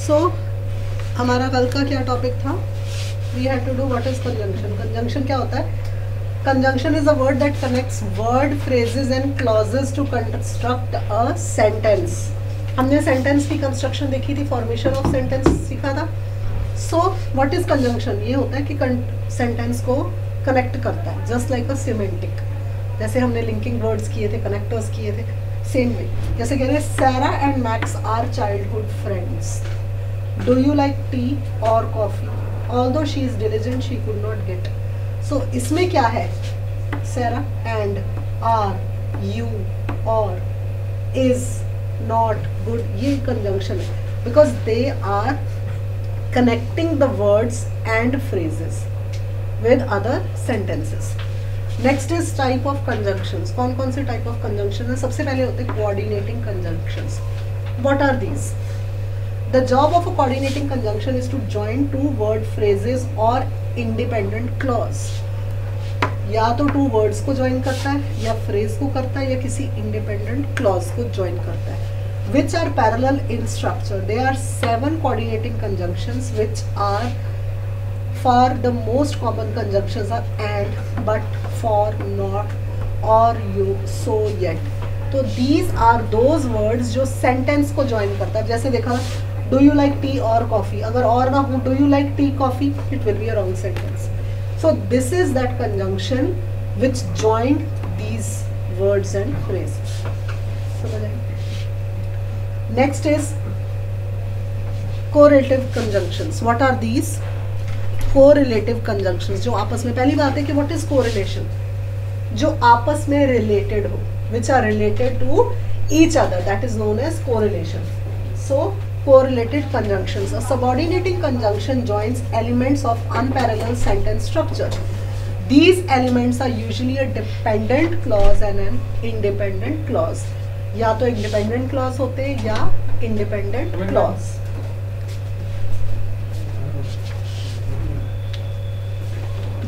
सो हमारा कल का क्या टॉपिक था? We had to do what is conjunction. Conjunction क्या होता है? Conjunction is a word that connects word, phrases and clauses to construct a sentence. हमने सेंटेंस की कंस्ट्रक्शन देखी थी, फॉर्मेशन ऑफ सेंटेंस सीखा था. So what is conjunction? ये होता है कि सेंटेंस को कनेक्ट करता है, जस्ट लाइक अ सिमेंटिक. जैसे हमने लिंकिंग वर्ड्स किए थे, कनेक्टर्स किए थे, सेम वे. जैसे कह रहे हैं Sarah and Max are childhood friends. Do you like tea और coffee? Although she is diligent she could not get. So इसमें क्या है? सैरा एंड, आर, यू, और, इज, नॉट, गुड, ये कंजंक्शन है because they are connecting the words and phrases with other sentences. Next is type of conjunctions. कौन कौन से type of conjunction है? सबसे पहले होते हैं coordinating conjunctions. What are these? The job of a coordinating conjunction is to join two word phrases or independent clause. या तो two words को join करता है, या phrase को करता है, या किसी independent clause को join करता है. Which are parallel in structure. There are 7 coordinating conjunctions which are, for the most common conjunctions are and, but, for, not, or, you, so, yet. तो these are those words जो sentence को join करता है. जैसे देखा do you like tea or coffee, अगर और ना हो do you like tea coffee, it will be a wrong sentence. So this is that conjunction which joined these words and phrases. समझ आए? Next is correlative conjunctions. What are these? Correlative conjunctions जो आपस में, पहली बात है कि what is correlation? जो आपस में related हो, which are related to each other, that is known as correlation. So correlated conjunctions. A subordinating conjunction joins elements of unparalleled sentence structure. These elements are usually a dependent clause and an independent clause. या तो independent clause होते हैं या independent clause.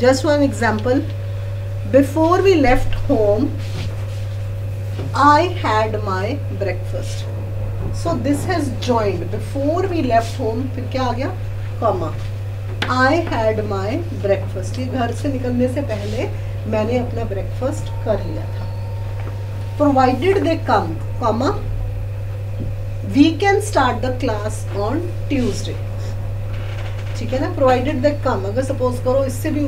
Just one example. Before we left home I had my breakfast. So this has joined before we left home, फिर क्या आ गया? Comma. I had my breakfast. ये घर से निकलने से पहले मैंने अपना ब्रेकफास्ट कर लिया था. Provided they come, comma, we can start the class on Tuesday. ठीक है ना? Provided they come. अगर सपोज करो इससे भी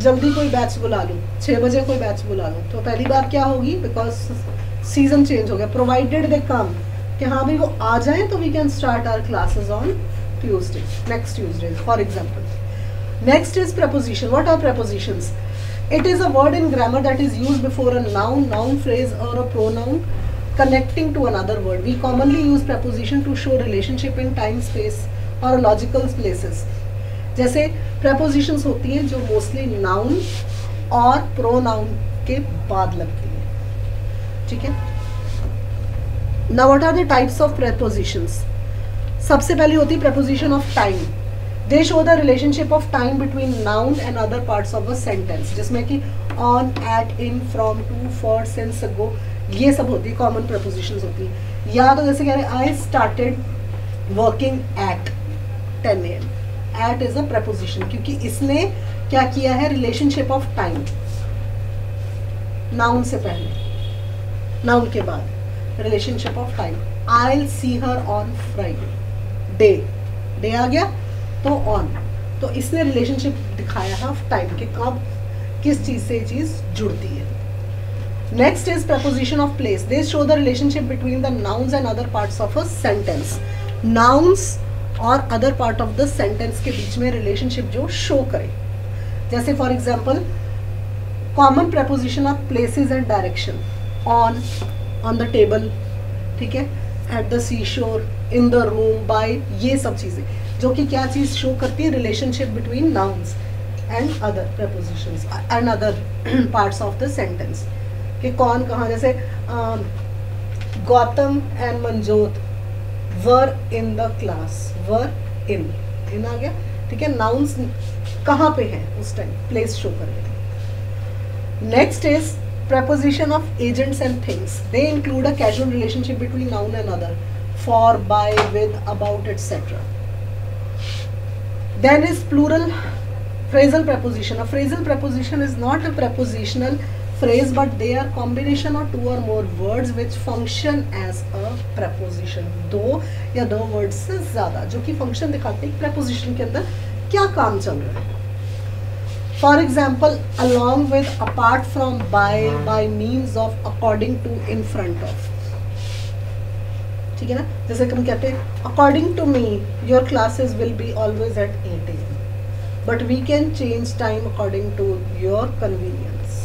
जल्दी कोई बैच बुला लूँ, 6 बजे कोई बैच बुला लूँ, तो पहली बार क्या होगी? बिकॉज सीजन चेंज हो गया. Provided they come, कि हाँ भाई वो आ जाए तो we can start our classes on Tuesday, next Tuesday, for example. Next is preposition. What are prepositions? It is a word in grammar that is used before a noun, noun phrase or a pronoun connecting to another word. We commonly use preposition to show relationship in time, space or logical places. जैसे prepositions होती हैं जो mostly noun और pronoun के बाद लगती हैं. ठीक है? Now what are the types of prepositions? सबसे पहली होती है preposition of time. They show the relationship of time between noun and other parts of a sentence. जिसमें कि on, at, in, from, to, for, since, ago, ये सब होती है, common prepositions होती है. या तो जैसे कह रहे हैं I started working at 10 AM. At is a preposition क्योंकि इसने क्या किया है? relationship of time. noun से पहले, noun के बाद relationship of time. I'll see her on Friday. day, day आ गया तो ऑन, तो इसने रिलेशनशिप दिखाया है ऑफ टाइम के कब किस चीज से चीज जुड़ती है. Next is preposition of place. They show the relationship between the nouns and other parts of a sentence. Nouns और other part of the sentence के बीच में रिलेशनशिप जो शो करे. जैसे for example common preposition of places and direction. On the table, ठीक है, at the सी शोर, इन द रूम, बाय, ये सब चीजें जो कि क्या चीज शो करती है? Relationship between nouns and other prepositions and other parts of the sentence. कि कौन कहाँ, जैसे Gautam and Manjot were in the class. Were in आ गया. ठीक है? नाउन्स कहाँ पे हैं उस टाइम, प्लेस शो कर रहे हैं. Next is preposition of agents and things. They include a casual relationship between noun and other. for, by, with, about, etc. Then is plural phrasal preposition. A phrasal preposition is not a prepositional phrase, but they are combination of two or more words which function as a preposition. दो या दो words से ज़्यादा जो कि function दिखाते हैं preposition के अंदर क्या काम चल रहा है. For example, along with, apart from, by means of, according to, in front of. ठीक है ना. जैसे हम कहते हैं according to me your classes will be always at 8 AM, but we can change time according to your convenience.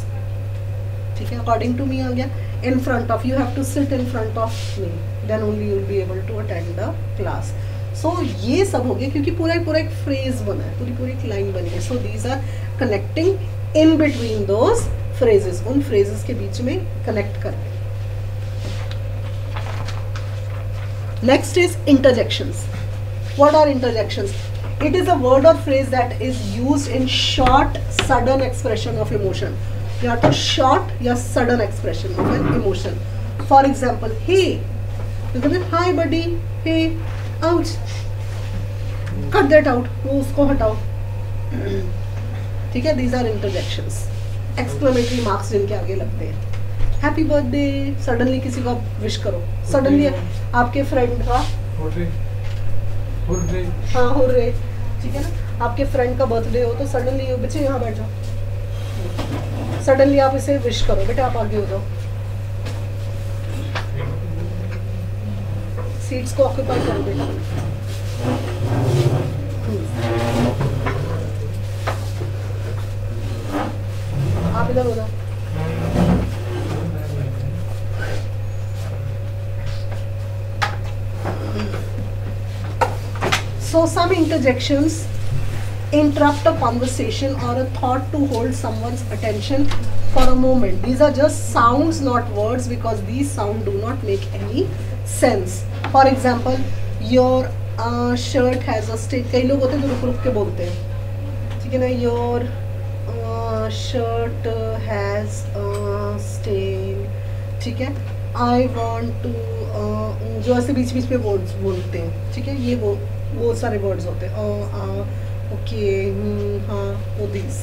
ठीक है. according to me आ गया. in front of, you have to sit in front of me, then only you will be able to attend the class. So ये सब हो गया क्योंकि पूरा एक फ्रेज बना है, पूरी एक लाइन बनी है. So these are connecting in between those phrases, उन phrases के बीच में connect करके. Next is interjections. What are interjections? It is a word or phrase that is used in short, sudden expression of emotion. या तो short या sudden expression of an emotion. For example, hey, hi buddy, hey, ouch, cut that out, वो उसको हटाओ. ठीक है. These are interjections. Exclamatory marks जिनके आगे लगते हैं. हैप्पी बर्थडे, सडनली किसी को आप विश करो, सडनली आपके फ्रेंड का हाँ हुर्रे, ठीक है ना. आपके फ्रेंड का बर्थडे हो तो सडनली बच्चे यहाँ बैठ जाओ, सडनली आप इसे विश करो, बेटा आप आगे हो जाओ, सीट्स को ऑक्यूपाई करो बेटा. आप इधर हो जाओ. So some interjections interrupt a conversation or a thought to hold someone's attention for a moment. These are just sounds, not words, because these sounds do not make any sense. For example, your shirt has a stain. कई लोग होते हैं जो रुक के बोलते हैं, ठीक है ना. Your shirt has a stain, ठीक है. I want to जो ऐसे बीच में वर्ड्स बोलते हैं, ठीक है. ये वो सारे वर्ड्स होते हैं. ओके, हाँ, वो these.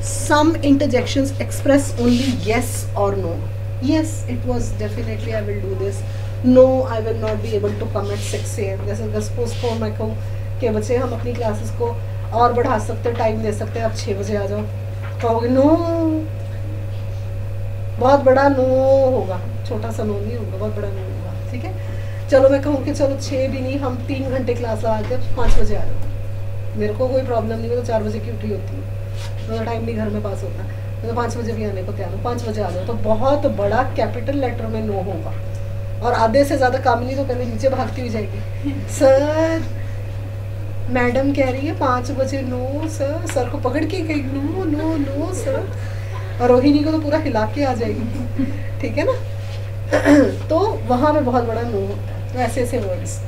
Some interjections express only yes or no. Yes, it was definitely I will do this. No, I will not be able to come at 6 AM. जैसे सपोज को मैं कहूँ कि बच्चे हम अपनी क्लासेस को और बढ़ा सकते हैं, टाइम दे सकते हैं, आप 6 बजे आ जाओ, कहोगे नो, बहुत बड़ा नो होगा, छोटा सा नो नहीं होगा, बहुत बड़ा नो होगा. ठीक है. चलो मैं कहूँ कि चलो 6 भी नहीं, हम 3 घंटे क्लास लगा के 5 बजे आ जाओ, मेरे को कोई प्रॉब्लम नहीं. मैं तो 4 बजे की उठी होती हूँ, तो टाइम भी घर में पास होता है, मैं तो 5 बजे भी आने को तैयार हूँ. 5 बजे आ जाओ, तो बहुत बड़ा कैपिटल लेटर में नो होगा, और आधे से ज़्यादा कामिनी तो पहले नीचे भागती हुई जाएगी. सर मैडम कह रही है 5 बजे. नो सर, सर को पकड़ के कही नो नो नो सर, और रोहिणी को तो पूरा हिला के आ जाएगी. ठीक है ना. तो वहाँ में बहुत बड़ा नो होता है. तो ऐसे words,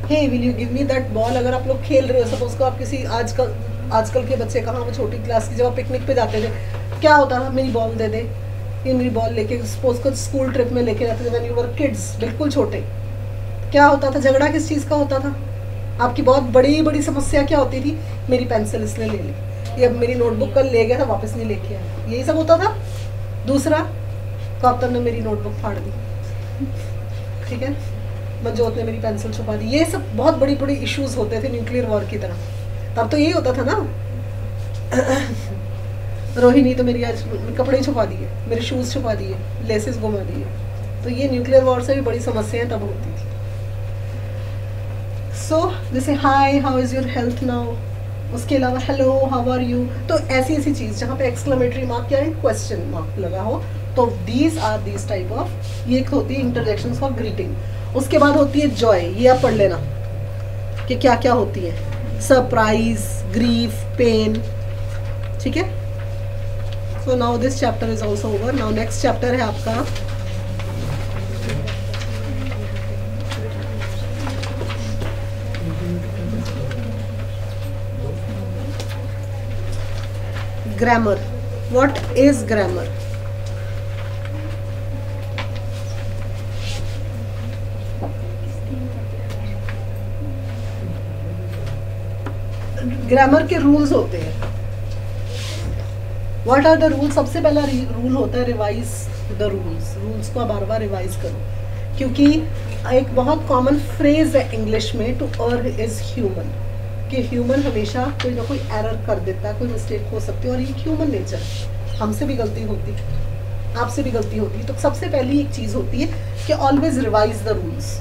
hey will you give me that ball. अगर आप लोग खेल रहे हो, सपोज को आप किसी आजकल के बच्चे कहाँ, वो छोटी क्लास की, जब आप पिकनिक पे जाते थे क्या होता था, मेरी बॉल दे दे, ये मेरी बॉल लेके, सपोज को स्कूल ट्रिप में लेके जाते थे व्हेन यू वर किड्स, बिल्कुल छोटे. क्या होता था, झगड़ा किस चीज़ का होता था, आपकी बहुत बड़ी समस्या क्या होती थी, मेरी पेंसिल इसने ले ली, ये अब मेरी नोटबुक कल ले गया था वापस नहीं लेके आया, यही सब होता था. दूसरा, कप्तान ने मेरी नोटबुक फाड़ दी, ठीक है, मंजोत ने मेरी पेंसिल छुपा दी. ये सब बहुत बड़ी इश्यूज होते थे न्यूक्लियर वॉर की तरह. तब तो यही होता था ना. रोहिणी तो मेरी आज कपड़े छुपा दिए, मेरे शूज़ छुपा दिए, लेसेस घुमा दिए. तो ये न्यूक्लियर वॉर से भी बड़ी समस्याएं तब होती थी. सो जैसे hi, how is your health now. उसके अलावा हेलो, हाउ आर यू. तो ऐसी चीज़ जहाँ पे एक्सक्लेमेटरी मार्क या क्वेश्चन मार्क लगा हो, तो these are these type of, ये होती है इंटरजेक्शंस फॉर ग्रीटिंग. उसके बाद होती है जॉय. ये आप पढ़ लेना कि क्या क्या होती है. Surprise, grief, pain. ठीक है. So now this chapter is also over. Now next chapter है आपका grammar. What is grammar? Grammar के रूल्स होते हैं। What are the rules? सबसे पहला रूल होता है रिवाइज द रूल्स। रूल्स को बार बार रिवाइज करो, क्योंकि एक बहुत कॉमन फ्रेज है इंग्लिश में, टू अर्न इज ह्यूमन, कि ह्यूमन हमेशा कोई ना कोई एरर कर देता है, कोई मिस्टेक हो सकती है, और ये ह्यूमन नेचर है, हमसे भी गलती होती, आपसे भी गलती होती। तो सबसे पहली एक चीज़ होती है कि always revise the rules.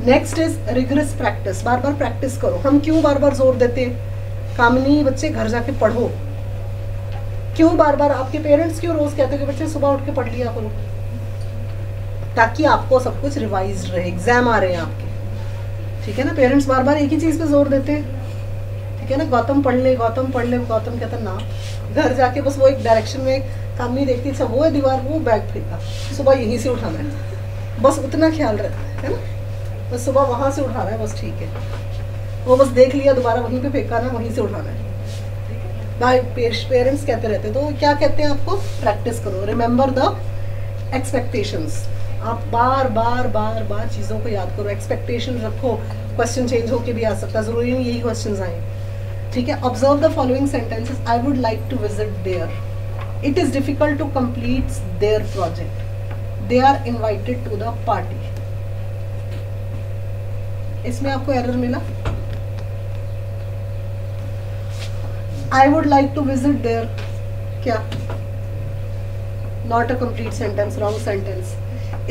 Next is rigorous practice, bar bar practice करो। हम क्यों बार बार जोर देते हैं, कामनी बच्चे घर जाके पढ़ो, क्यों बार बार आपके पेरेंट्स क्यों रोज कहते हैं कि बच्चे सुबह उठ के पढ़ लिया करो, ताकि आपको सब कुछ रिवाइज रहे, एग्जाम आ रहे हैं आपके, ठीक है ना। पेरेंट्स बार बार एक ही चीज पे जोर देते हैं, ठीक है ना, गौतम पढ़ ले, गौतम पढ़ ले, गौतम कहता ना, घर जाके बस वो एक डायरेक्शन में कामनी देखती, अच्छा वो है दीवार, वो बैग फेंका, सुबह यहीं से उठाना है, बस उतना ख्याल रहता है ना, बस सुबह वहां से उठाना है, बस ठीक है, वो बस देख लिया, दोबारा वहीं पे फेंका ना, वहीं से उठाना है। भाई पेरेंट्स कहते रहते हैं, तो क्या कहते हैं आपको, प्रैक्टिस करो, रिमेंबर द एक्सपेक्टेशंस। आप बार बार बार बार चीज़ों को याद करो, एक्सपेक्टेशन रखो, क्वेश्चन चेंज होके भी आ सकता है, ज़रूरी नहीं यही क्वेश्चन आए, ठीक है। Observe the following sentences, I would like to visit there, it is difficult to complete their project, they are invited to the party. इसमें आपको एरर मिला, I would like to visit there, क्या, not a complete sentence, wrong sentence.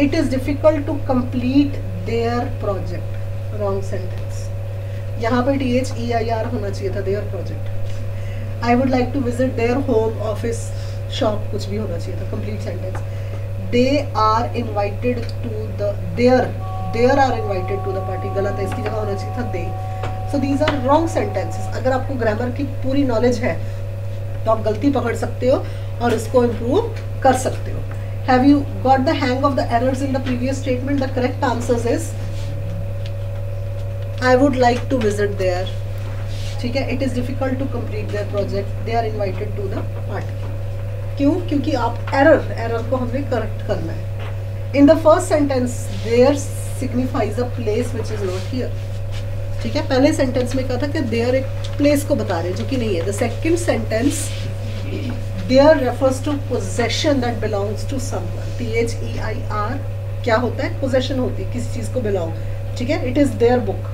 It is difficult to complete their project, wrong sentence. यहाँ पे THEIR होना चाहिए था, their project. I would like to visit their home, office, shop, कुछ भी होना चाहिए था, complete sentence. They are invited to the, there are invited to the party, गलत है, इसकी जगह होना चाहिए था they. So these are wrong sentences. अगर आपको ग्रामर की पूरी नॉलेज है तो आप गलती पकड़ सकते हो और इसको इम्प्रूव कर सकते हो। Have you got the hang of the errors in the previous statement? The correct answers is I would like to visit there, ठीक है। It is difficult to complete their project, they are invited to the party. क्यों? क्योंकि आप error को हमने correct करना है। In the first sentence there signifies a place which is not here, ठीक है। पहले सेंटेंस में कहा था कि देयर एक प्लेस को बता रहे हैं जो कि नहीं है। The second sentence their refers to possession that belongs to someone, THEIR क्या होता है, पोजेशन होती है, किसी चीज को बिलोंग, ठीक है। इट इज देयर बुक,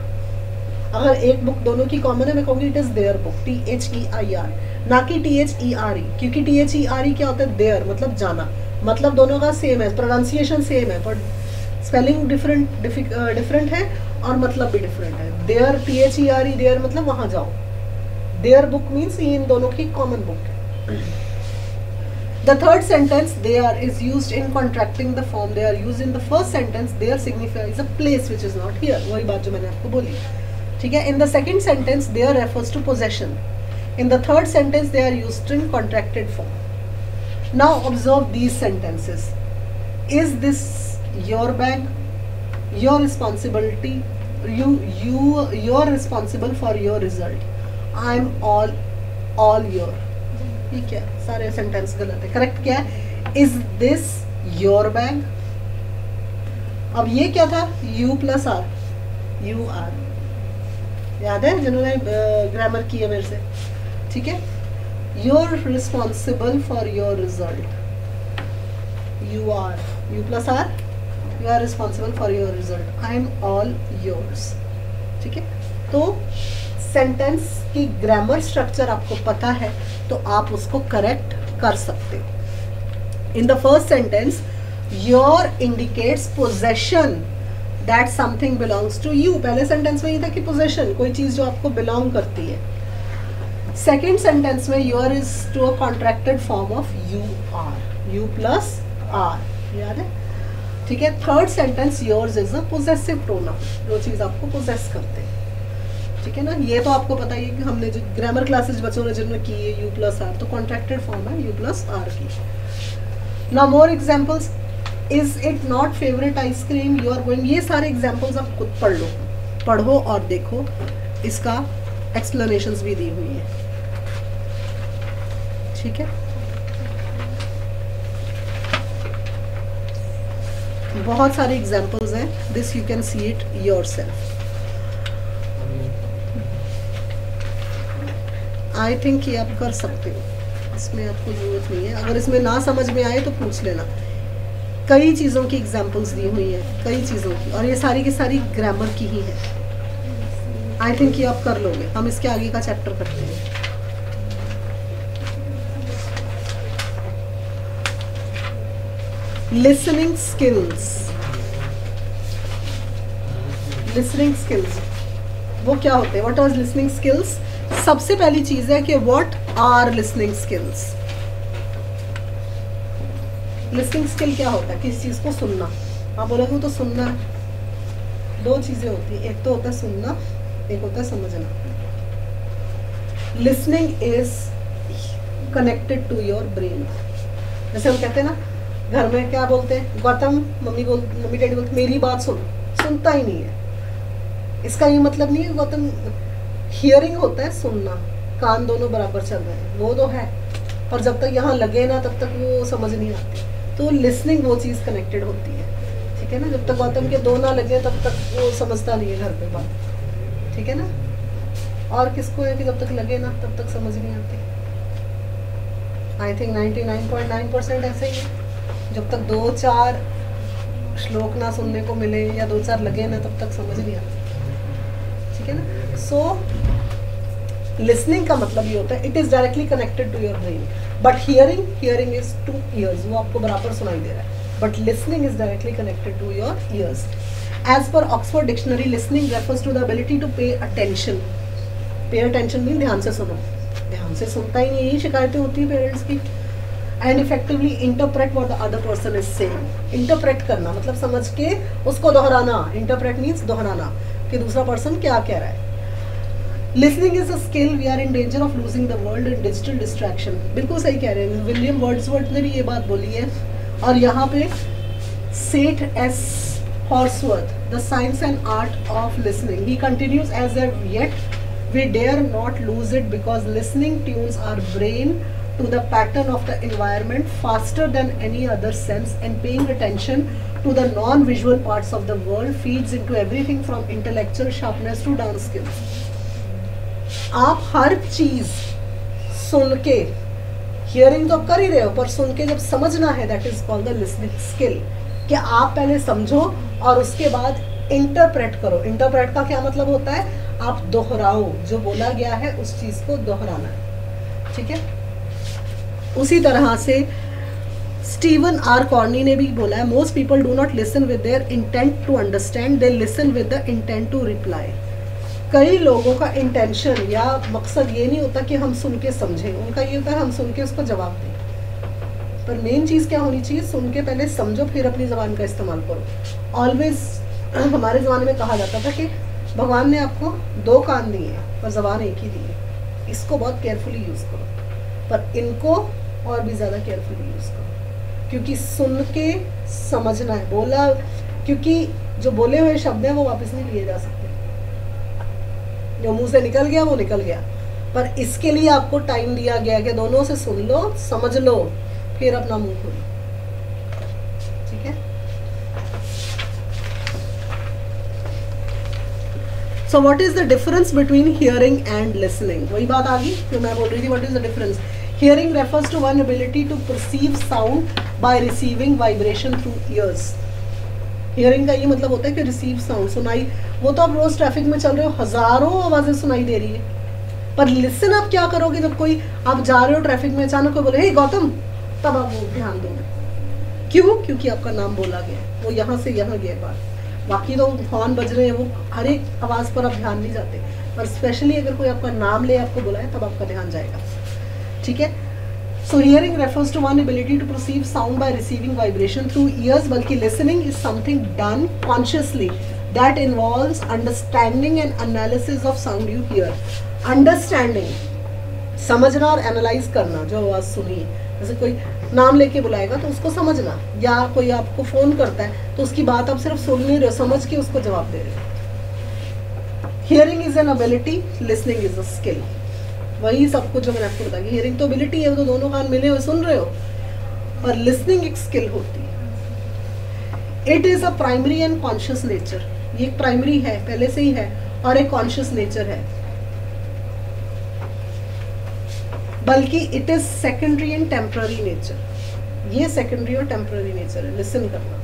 अगर एक बुक दोनों की कॉमन है मैं कहूँगी it is their book, THEIR, ना कि THERE, क्योंकि THERE क्या होता है, देयर मतलब जाना, मतलब दोनों का सेम है, प्रोनाउंसिएशन सेम है, पर स्पेलिंग डिफरेंट है और मतलब भी डिफरेंट है। देयर THERE, देयर मतलब वहां जाओ, देयर बुक मीन्स ये इन दोनों की कॉमन बुक है। The third sentence they're is used in contracting the form, they are used in the first sentence, there signifies a place which is not here, वही बात जो मैंने आपको बोली, ठीक है। In the second sentence their refers to possession, in the third sentence they are used in contracted form. Now observe these sentences, is this your bag, your responsibility, you're responsible for your result, I'm all your, ये क्या, सारे sentence गलत है, correct क्या है, is this your bag। अब ये क्या था, you plus r, you are, याद है जिन्होंने ग्रामर की है मेरे से, ठीक है। you're responsible for your result, you are, you plus r, you are responsible for your result, I am all yours, ठीक है। तो सेंटेंस की ग्रामर स्ट्रक्चर आपको पता है तो आप उसको करेक्ट कर सकते हो। In the first sentence your indicates possession that something belongs to you, पहले सेंटेंस में ये था कि पोजेशन कोई चीज जो आपको बिलोंग करती है। सेकेंड सेंटेंस में you're is to a contracted form of you are, you plus are, याद है, ठीक है। Third sentence yours is a possessive pronoun, जो चीज आपको पोजेस करते हैं, ठीक है ना। ये तो आपको पता ही है कि हमने जो ग्रामर क्लासेस बच्चों ने जिन्होंने की है, यू प्लस आर तो कॉन्ट्रैक्टेड फॉर्म है यू प्लस आर की। Now more examples, is it not favourite ice cream, you are going, ये सारे एग्जांपल्स आप खुद पढ़ो और देखो, इसका एक्सप्लेनेशंस भी दी हुई है, ठीक है। बहुत सारे एग्जाम्पल्स हैं, this you can see it yourself. I think ये आप कर सकते हो, इसमें आपको ज़रूरत नहीं है। अगर इसमें ना समझ में आए तो पूछ लेना। कई चीज़ों की एग्जांपल्स दी हुई हैं, कई चीज़ों की, और ये सारी की सारी ग्रामर की ही है। आई थिंक ये आप कर लोगे। हम इसके आगे का चैप्टर करते हैं। Listening skills. लिसनिंग स्किल्स वो क्या होते हैं? What are listening skills? सबसे पहली चीज है कि what are listening skills. Listening skill क्या होता है? किसी चीज को सुनना। आप बोलोगे तो सुनना है। दो चीजें होती है, एक तो होता है सुनना, एक होता है समझना। Listening is connected to your brain. जैसे हम कहते हैं ना घर में, क्या बोलते हैं? गौतम, मम्मी डैडी बोलते मेरी बात सुन, सुनता ही नहीं है। इसका ये मतलब नहीं है गौतम, हियरिंग होता है सुनना, कान दोनों बराबर चल रहे हैं, वो तो है, और जब तक यहाँ लगे ना तब तक वो समझ नहीं आती। तो लिसनिंग वो चीज़ कनेक्टेड होती है, ठीक है ना। जब तक गौतम के दो ना लगे तब तक वो समझता नहीं है घर पे बात, ठीक है ना। और किसको है कि जब तक लगे ना तब तक समझ नहीं आती। आई थिंक 99.9% ऐसे ही है। जब तक 2-4 श्लोक ना सुनने को मिले या 2-4 लगे ना तब तक समझ नहीं आती, ठीक है ना। सो लिसनिंग का मतलब ये होता है it is directly connected to your brain. But hearing is to ears, वो आपको बराबर सुनाई दे रहा है। But listening is directly connected to your ears. As per Oxford dictionary, listening refers to the ability to pay attention. Pay attention mean ध्यान से सुनो। ध्यान से सुनता ही नहीं, यही शिकायतें होती है पेरेंट्स की। And effectively interpret what the other person is saying. Interpret करना मतलब समझ के उसको दोहराना। इंटरप्रेट मीन्स दोहराना कि दूसरा पर्सन क्या कह रहा है। Listening is a skill we are in danger of losing the world in digital distraction. बिल्कुल सही कह रहे हैं, विलियम वर्ड्सवर्थ ने भी ये बात बोली है। और यहाँ पे Seth S Horsworth, the science and art of listening, he continues as yet we dare not lose it because listening tunes our brain to the pattern of the environment faster than any other sense, and paying attention to the non-visual parts of the world feeds into everything from intellectual sharpness to dance skills. आप हर चीज सुन के, hearing तो कर ही रहे हो, पर सुन के जब समझना है, that is called the listening skill. कि आप पहले समझो और उसके बाद इंटरप्रेट करो। इंटरप्रेट का क्या मतलब होता है? आप दोहराओ, जो बोला गया है उस चीज को दोहराना, ठीक है। उसी तरह से स्टीवन आर कॉर्नी ने भी बोला है, most people do not listen with their intent to understand, they listen with the intent to reply. कई लोगों का इंटेंशन या मकसद ये नहीं होता कि हम सुन के समझें, उनका ये होता है हम सुन के उसको जवाब दें। पर मेन चीज़ क्या होनी चाहिए? सुन के पहले समझो, फिर अपनी ज़बान का इस्तेमाल करो। ऑलवेज हमारे ज़माने में कहा जाता था कि भगवान ने आपको 2 कान दिए हैं पर ज़बान एक ही दी है, इसको बहुत केयरफुली यूज़ करो। पर इनको और भी ज़्यादा केयरफुली यूज़ करो, क्योंकि सुन के समझना है। बोला, क्योंकि जो बोले हुए शब्द हैं वो वापस नहीं लिए जा सकते, जो मुंह से निकल गया वो निकल गया। पर इसके लिए आपको टाइम दिया गया कि दोनों से सुन लो, समझ लो, फिर अपना मुंह खोलो, ठीक है। So what is the difference between hearing and listening? वही बात आ गई जो मैं बोल रही थी। What is the difference? Hearing refers to one ability to perceive sound by receiving vibration through ears. Hearing का ये मतलब होता है कि रिसीव साउंड, सुनाई। वो तो आप रोज ट्रैफिक में चल रहे हो, हजारों आवाजें सुनाई दे रही है। पर लिसन आप क्या करोगे? जब कोई आप जा रहे हो ट्रैफिक में, अचानक कोई बोले हे गौतम, तब आप वो ध्यान दोगे। क्यों? क्योंकि आपका नाम बोला गया, वो यहाँ से यहाँ गया बात। बाकी तो हॉर्न बज रहे हैं, वो हर एक आवाज़ पर आप ध्यान नहीं जाते, पर स्पेशली अगर कोई आपका नाम ले, आपको बुलाए, तब आपका ध्यान जाएगा, ठीक है। So hearing refers to one ability to perceive sound by receiving vibration through ears, बल्कि listening is something done consciously that involves understanding and analysis of sound you hear. Understanding, समझना और एनालाइज करना जो आवाज़ सुनी है। जैसे कोई नाम लेके बुलाएगा तो उसको समझना, या कोई आपको फ़ोन करता है तो उसकी बात आप सिर्फ सुन नहीं रहे हो, समझ के उसको जवाब दे रहे हो। Hearing is an ability, listening is a skill. वही सब कुछ जो मैंने आपको बताया, हियरिंग तो एबिलिटी है, वो तो दोनों कान मिले हुए सुन रहे हो, और लिसनिंग एक स्किल होती है। It is a primary and conscious nature. ये एक प्राइमरी है, पहले से ही है, और एक कॉन्शियस नेचर है। बल्कि it is secondary and temporary nature. ये सेकेंडरी और टेम्पररी नेचर है लिसन करना,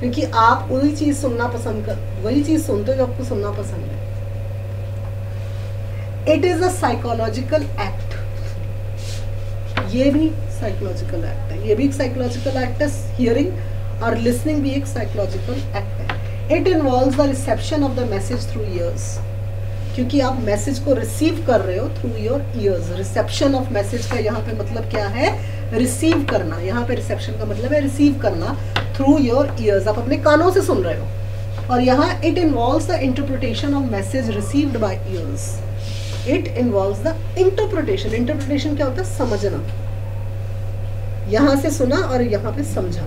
क्योंकि आप वही चीज सुनना पसंद कर, वही चीज सुनते हो जो आपको सुनना पसंद है। It is a psychological act, ये भी साइकोलॉजिकल एक्ट है, ये भी एक साइकोलॉजिकल एक्ट है। हियरिंग और लिसनिंग भी एक साइकोलॉजिकल एक्ट है। It involves the reception of the message through years, क्योंकि आप मैसेज को रिसीव कर रहे हो through your ears. Reception of message का यहाँ पे मतलब क्या है, रिसीव करना। यहाँ पे रिसेप्शन का मतलब है रिसीव करना थ्रू योर ईयर्स, आप अपने कानों से सुन रहे हो। और यहाँ it involves the interpretation of message received by years. It involves the interpretation. Interpretation क्या होता है, समझना। यहाँ से सुना और यहाँ पे समझा।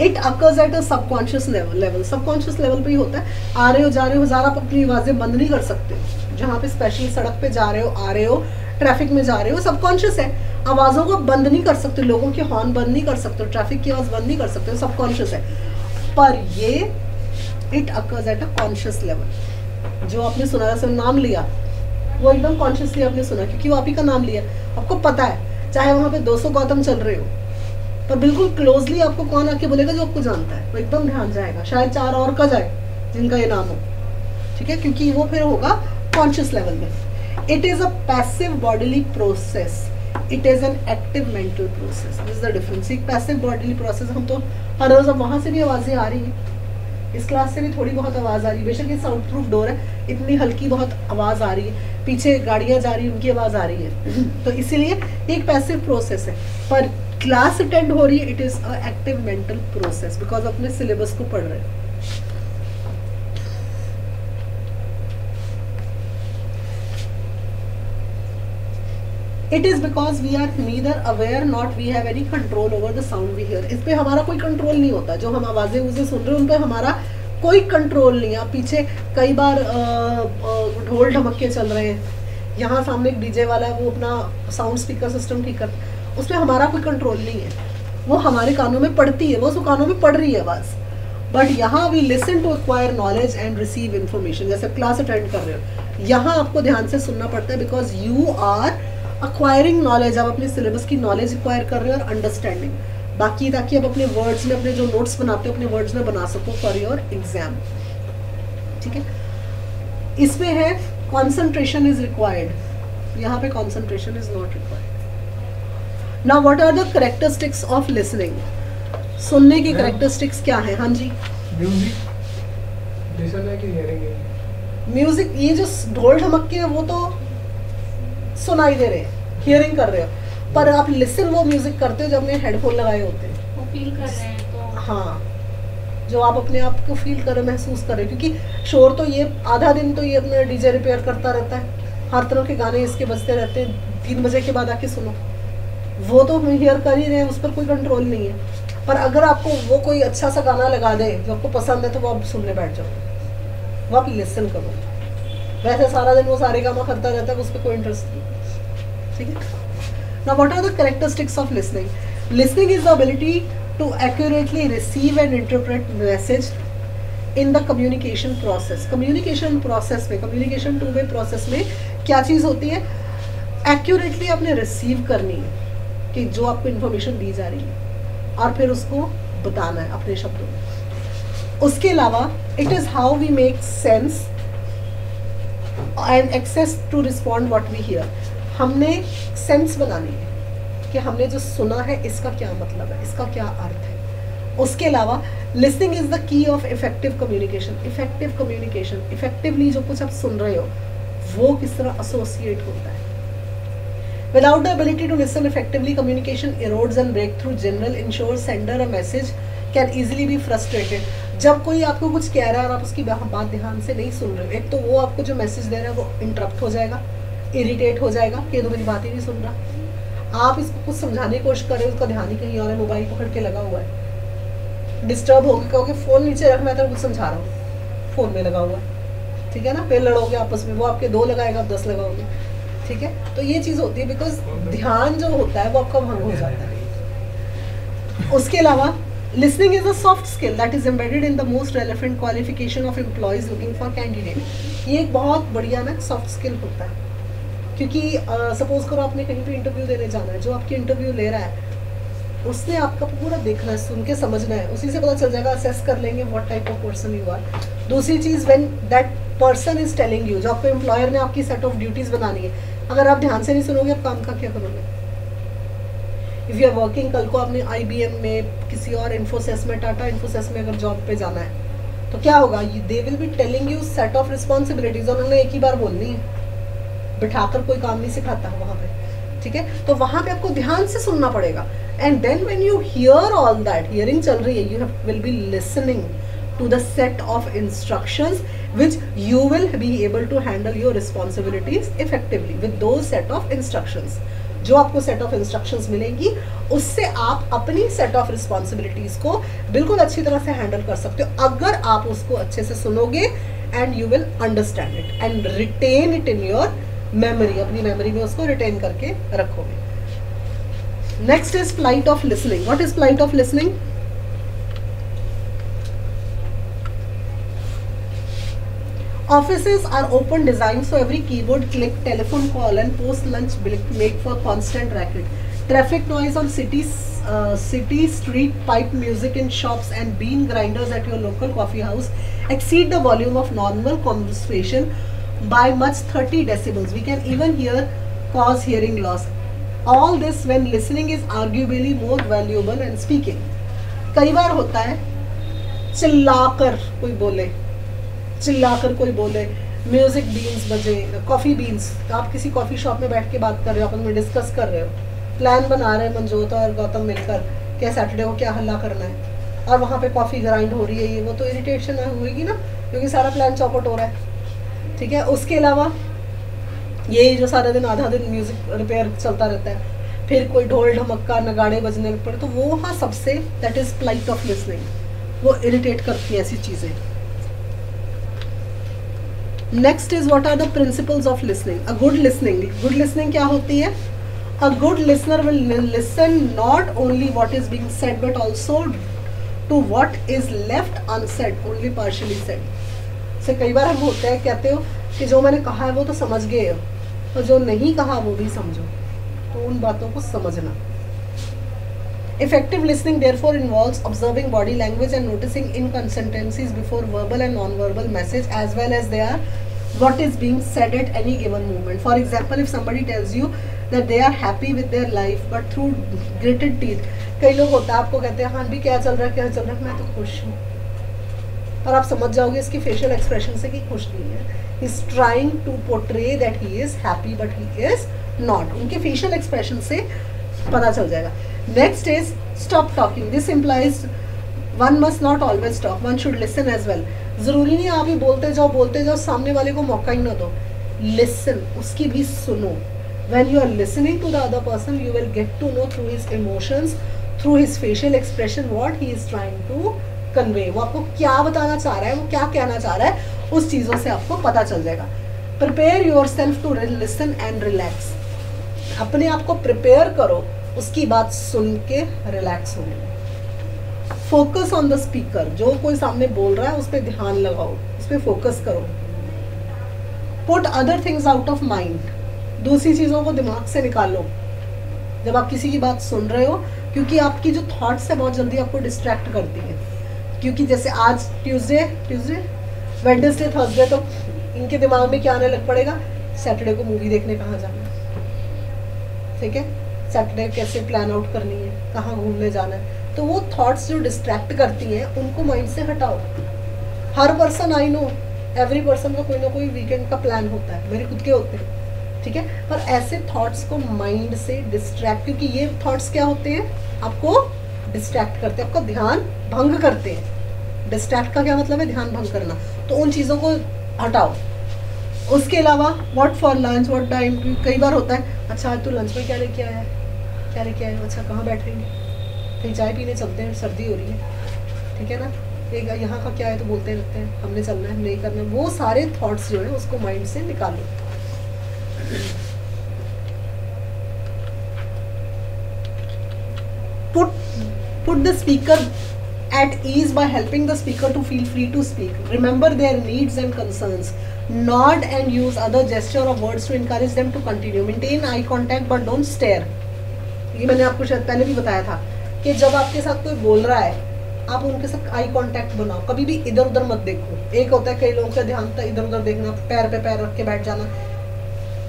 It occurs at a subconscious level. Subconscious level पे ही होता है। आ रहे हो जा रहे हो, ज़्यादा आप अपनी आवाज़ें बंद नहीं कर सकते। जहाँ पे स्पेशली सड़क पे जा रहे हो, आ रहे हो, ट्रैफिक में जा रहे हो, सबकॉन्शियस है। आवाज़ों को बंद नहीं कर सकते, लोगों के हॉर्न बंद नहीं कर सकते, ट्रैफिक की आवाज़ बंद नहीं कर सकते, सबकॉन्शियस है। पर ये it occurs at a conscious level. जो आपने सुना, जैसे नाम लिया, वो एकदम कॉन्शियसली आपने सुना, क्योंकि वो आप ही का नाम लिया, आपको पता है। चाहे वहाँ पे 200 गौतम चल रहे हो, पर बिल्कुल क्लोजली आपको कौन आके बोलेगा जो आपको जानता है, वो एकदम ध्यान जाएगा। शायद 4 और का जाए जिनका ये नाम हो, ठीक है, क्योंकि वो फिर होगा कॉन्शियस लेवल में। It is a passive bodily process, it is an active mental process. This is the difference. एक पैसिव बॉडीली प्रोसेस, हम तो हर रोज, अब वहां से भी आवाजें आ रही है, इस क्लास से भी थोड़ी बहुत आवाज आ रही है। बेशक ये साउंड प्रूफ डोर है, इतनी हल्की बहुत आवाज आ रही है, पीछे गाड़ियां जा रही है, उनकी आवाज आ रही है। तो इसीलिए एक पैसिव प्रोसेस है। पर क्लास अटेंड हो रही है, it is a active mental process, because अपने सिलेबस को पढ़ रहे हैं। It is because we are neither aware not we have any control over the sound we hear. इस पे हमारा कोई कंट्रोल नहीं होता। जो हम आवाजें उसे सुन रहे हैं उन पे हमारा कोई कंट्रोल नहीं है। आप पीछे कई बार ढोल ढमक्के चल रहे हैं, यहाँ सामने एक डीजे वाला है, वो अपना साउंड स्पीकर सिस्टम ठीक करता है, उसमें हमारा कोई कंट्रोल नहीं है। वो हमारे कानों में पड़ती है, वो उसको कानों में पड़ रही है आवाज। बट यहाँ we listen to acquire knowledge and receive information. जैसे क्लास अटेंड कर रहे हो, यहाँ आपको ध्यान से सुनना पड़ता है, because you are acquiring knowledge. आप अपने सिलेबस की नॉलेज एक्वायर कर रहे हो और अंडरस्टैंडिंग, बाकी ताकि आप अपने वर्ड्स में, अपने जो नोट्स बनाते हो अपने वर्ड्स में बना सको फॉर योर एग्जाम, ठीक है। इसमें है कॉन्सेंट्रेशन इज रिक्वायर्ड, यहाँ पे concentration is not required. Now what are the characteristics of listening? सुनने की characteristics क्या है? हाँ जी। Music, listen है कि hearing है? Music, ये जो ढोल ढमक्के हैं वो तो सुनाई दे रहे हैं, hearing कर रहे हो, पर आप listen वो music करते हो जब अपने हेडफोन लगाए होते हैं, वो फील कर रहे हैं तो। हाँ, जो आप अपने आप को फील कर रहे हो, महसूस कर रहे हो। क्योंकि शोर तो ये आधा दिन तो ये अपना डीजे रिपेयर करता रहता है, हर तरह के गाने इसके बजते रहते हैं। 3 बजे के बाद आके सुनो, वो तो हियर कर ही रहे हैं, उस पर कोई कंट्रोल नहीं है। पर अगर आपको वो कोई अच्छा सा गाना लगा दे जो आपको पसंद है, तो वो आप सुनने बैठ जाओ, वो आप लिसन करो। वैसे सारा दिन वो सारे गाना करता रहता है, उस पर कोई इंटरेस्ट नहीं, ठीक है। Now what are the characteristics of listening? Listening is the ability to accurately receive and interpret message in the communication process. Communication process में, कम्युनिकेशन 2 वे प्रोसेस में क्या चीज़ होती है? एक्यूरेटली आपने रिसीव करनी है कि जो आपको इन्फॉर्मेशन दी जा रही है, और फिर उसको बताना है अपने शब्दों में। उसके अलावा it is how we make sense and access to respond what we hear. हमने सेंस बनानी है कि हमने जो सुना है इसका क्या मतलब है, इसका क्या अर्थ है। उसके अलावा listening is the key of effective communication. Effective communication, effectively जो कुछ आप सुन रहे हो वो किस तरह एसोसिएट होता है। Without the ability to listen effectively, communication erodes and breakthrough general ensures sender a message can easily be frustrated. जब कोई आपको कुछ कह रहा है और आप उसकी बात ध्यान से नहीं सुन रहे हो, एक तो वो आपको जो मैसेज दे रहा है वो इंटरप्ट हो जाएगा, इरिटेट हो जाएगा कि तो मेरी बात ही नहीं सुन रहा। आप इसको कुछ समझाने की कोशिश कर रहे हो, उसका ध्यान ही कहीं और है, मोबाइल पकड़ के लगा हुआ है, डिस्टर्ब होगी, कहोगे फ़ोन नीचे रख, मैं तो कुछ समझा रहा हूँ, फ़ोन में लगा हुआ है, ठीक है ना। फिर लड़ोगे आपस में, वो आपके 2 लगाएगा, आप 10 लगाओगे, ठीक है। तो ये चीज़ होती है, बिकॉज ध्यान जो होता है वो आपका भंग हो जाता है। उसके अलावा listening is a soft skill that is embedded in the most relevant qualification of employees looking for candidate. ये एक बहुत बढ़िया ना सॉफ्ट स्किल होता है, क्योंकि सपोज करो आपने कहीं पे इंटरव्यू देने जाना है, जो आपकी इंटरव्यू ले रहा है उसने आपका पूरा देखना है, सुन के समझना है, उसी से पता चल जाएगा, असेस कर लेंगे what type of person you are. दूसरी चीज़, when that person is telling you, जो आपको एम्प्लॉयर ने आपकी सेट ऑफ ड्यूटीज़ बनानी है, अगर आप ध्यान से नहीं सुनोगे आप काम का क्या करोगे? इफ़ यू आर वर्किंग, कल को आपने IBM में, किसी और इन्फोसिस में, टाटा इन्फोसिस में अगर जॉब पे जाना है तो क्या होगा? They will be telling you set of responsibilities, और उन्होंने एक ही बार बोलनी है, बिठाकर कोई काम नहीं सिखाता वहाँ पे, ठीक है? तो वहाँ पे आपको ध्यान से सुनना पड़ेगा। And then when you hear all that, hearing चल रही है, you will be listening to the set of instructions which you will be able to handle your responsibilities effectively with those set of instructions। जो आपको set of instructions मिलेंगी उससे आप अपनी set of responsibilities को बिल्कुल अच्छी तरह से handle कर सकते हो, अगर आप उसको अच्छे से सुनोगे and you will understand it and retain it in your memory, अपनी memory में उसको retain करके रखोगे। Next is plight of listening। What is plight of listening? Offices are open design, so every keyboard click, telephone call and post-lunch break make for constant racket. Traffic noise on city street, pipe music in shops and bean grinders at your local coffee house exceed the volume of normal conversation by much 30 decibels. We can even cause hearing loss. All this when listening is arguably more valuable than speaking. कई बार होता है चिल्लाकर कोई बोले, music beans बजे, coffee beans, आप किसी coffee shop में बैठ के बात कर रहे हो, आपस में डिस्कस कर रहे हो, प्लान बना रहे हैं मनजोत और गौतम मिलकर क्या सैटरडे को क्या हल्ला करना है, और वहाँ पे कॉफ़ी ग्राइंड हो रही है, ये वो, तो इरिटेशन होगी ना, क्योंकि सारा प्लान चौपट हो रहा है, ठीक है? उसके अलावा ये जो सारा दिन आधा दिन म्यूज़िक रिपेयर चलता रहता है, फिर कोई ढोल ढमक्का नगाड़े बजने लग पड़े, तो वो हाँ सबसे, that is plight of listening, वो इरिटेट करती है ऐसी चीज़ें। Next is what are the principles of listening. A good listening क्या होती है? A good listener will listen not only what is being said but also to what is left unsaid, only partially said. से कई बार हम होते हैं, कहते हो कि जो मैंने कहा है वो तो समझ गए हो, और जो नहीं कहा वो भी समझो, तो उन बातों को समझना। Effective listening therefore involves observing body language and noticing inconsistencies before verbal and non-verbal message, as well as what is being said at any given moment. For example, if somebody tells you that they are happy with their life but through gritted teeth, कई लोग होता है आपको कहते हैं हाँ भी क्या चल रहा है, मैं तो खुश हूँ, और आप समझ जाओगे इसकी फेशियल एक्सप्रेशन से कि खुश नहीं है। He is trying to portray that he is happy but he is not. उनके फेशियल एक्सप्रेशन से पता चल जाएगा। Next is stop talking. This implies one must not always talk. One should listen as well. ज़रूरी नहीं आप ही बोलते जाओ, सामने वाले को मौका ही ना दो। Listen, उसकी भी सुनो। When you are listening to the other person, you will get to know through his emotions, through his facial expression, what he is trying to convey. वो आपको क्या बताना चाह रहा है, वो क्या कहना चाह रहा है, उस चीज़ों से आपको पता चल जाएगा। Prepare yourself to listen and relax. अपने आप को प्रिपेयर करो उसकी बात सुन के रिलैक्स होने में। फोकस ऑन द स्पीकर, जो कोई सामने बोल रहा है उस पर ध्यान लगाओ, उस पर फोकस करो। Put other things out of mind, दूसरी चीज़ों को दिमाग से निकालो जब आप किसी की बात सुन रहे हो, क्योंकि आपकी जो थॉट्स है बहुत जल्दी आपको डिस्ट्रैक्ट करती है। क्योंकि जैसे आज ट्यूसडे, वेडनेसडे, थर्सडे, तो इनके दिमाग में क्या आने लग पड़ेगा, सैटरडे को मूवी देखने कहाँ जाना है, ठीक है, सैटरडे कैसे प्लान आउट करनी है, कहाँ घूमने जाना है। तो वो थॉट्स जो डिस्ट्रैक्ट करती हैं उनको माइंड से हटाओ। हर person, I know every person का कोई ना कोई वीकेंड का प्लान होता है, मेरे खुद के होते हैं, ठीक है, पर ऐसे थॉट्स को माइंड से डिस्ट्रैक्ट, क्योंकि ये थॉट्स क्या होते हैं, आपको डिस्ट्रैक्ट करते हैं, आपका ध्यान भंग करते हैं। डिस्ट्रैक्ट का क्या मतलब है, ध्यान भंग करना, तो उन चीज़ों को हटाओ। उसके अलावा what for lunch, what time, कई बार होता है अच्छा आज तो लंच में क्या लेके आया है, अच्छा कहाँ बैठेंगे, कहीं चाय पीने चलते हैं, सर्दी हो रही है, ठीक है ना, एक यहाँ का क्या है तो बोलते रहते हैं, हमने चलना है, नहीं करना, वो सारे थॉट्स जो है उसको माइंड से निकालो। Put the speaker at ease by helping the speaker to feel free to speak. Remember their needs and concerns. Nod and use other gesture or words to encourage them to continue. Maintain eye contact but don't stare. ये मैंने आपको शायद पहले भी बताया था कि जब आपके साथ कोई बोल रहा है आप उनके साथ आई कांटेक्ट बनाओ, कभी भी इधर उधर मत देखो। एक होता है कई लोगों का ध्यान होता है इधर उधर देखना, पैर पे पैर रख के बैठ जाना,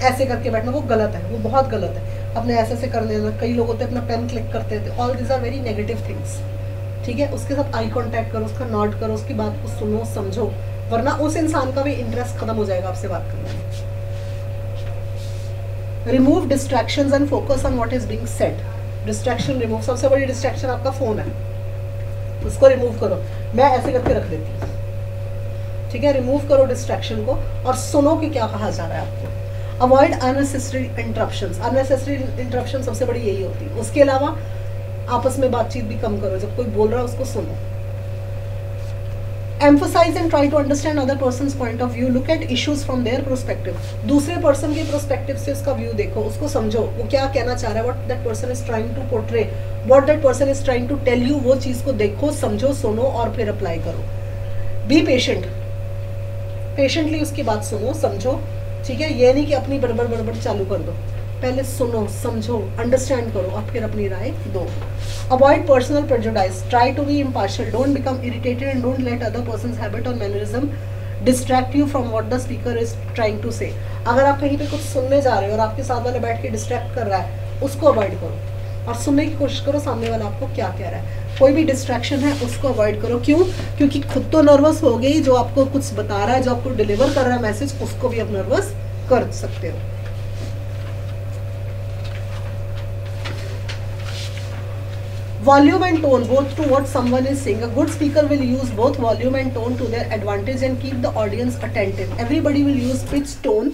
ऐसे करके बैठना, वो गलत है, वो बहुत गलत है। अपने ऐसे से कर देना, कई लोग होते हैं अपना पेन क्लिक करते थे, all this are very negative things. ठीक है, उसके साथ आई कांटेक्ट करो, उसका नॉट करो, उसकी बात को सुनो समझो, वरना उस इंसान का भी इंटरेस्ट खत्म हो जाएगा आपसे बात करने में। Remove distractions and focus on what is being said. Distraction remove, सबसे बड़ी डिस्ट्रैक्शन आपका फोन है, उसको रिमूव करो। मैं ऐसे करके रख देती हूँ, ठीक है, रिमूव करो डिस्ट्रैक्शन को और सुनो कि क्या कहा जा रहा है आपको। Avoid unnecessary interruptions. Unnecessary interruption सबसे बड़ी यही होती है। उसके अलावा आपस में बातचीत भी कम करो, जब कोई बोल रहा है उसको सुनो। Emphasize and try to understand other person's point of view. Look at issues from their perspective. दूसरे पर्सन के perspective से उसका व्यू देखो, उसको समझो, वो क्या कहना चाह रहा है, what that person is trying to portray, what that person is trying to tell you, वो चीज़ को देखो, समझो, सुनो और फिर अप्लाई करो। Be patient. Patiently उसकी बात सुनो, समझो, ठीक है, ये नहीं कि अपनी बड़बड़ चालू कर दो, पहले सुनो, समझो, अंडरस्टैंड करो और फिर अपनी राय दो। Avoid personal prejudice. Try to be impartial. Don't become irritated and don't let other person's habit or mannerism distract you from what the speaker is trying to say. अगर आप कहीं पे कुछ सुनने जा रहे हो और आपके साथ वाला बैठ के डिस्ट्रैक्ट कर रहा है, उसको अवॉइड करो और सुनने की कोशिश करो सामने वाला आपको क्या कह रहा है। कोई भी डिस्ट्रैक्शन है उसको अवॉइड करो। क्यों? क्योंकि खुद तो नर्वस हो गई, जो आपको कुछ बता रहा है, जो आपको डिलीवर कर रहा है मैसेज, उसको भी आप नर्वस कर सकते हो। Volume and tone both to what someone is saying. A good speaker will use both volume and tone to their advantage and keep the audience attentive. Everybody will use pitch, tone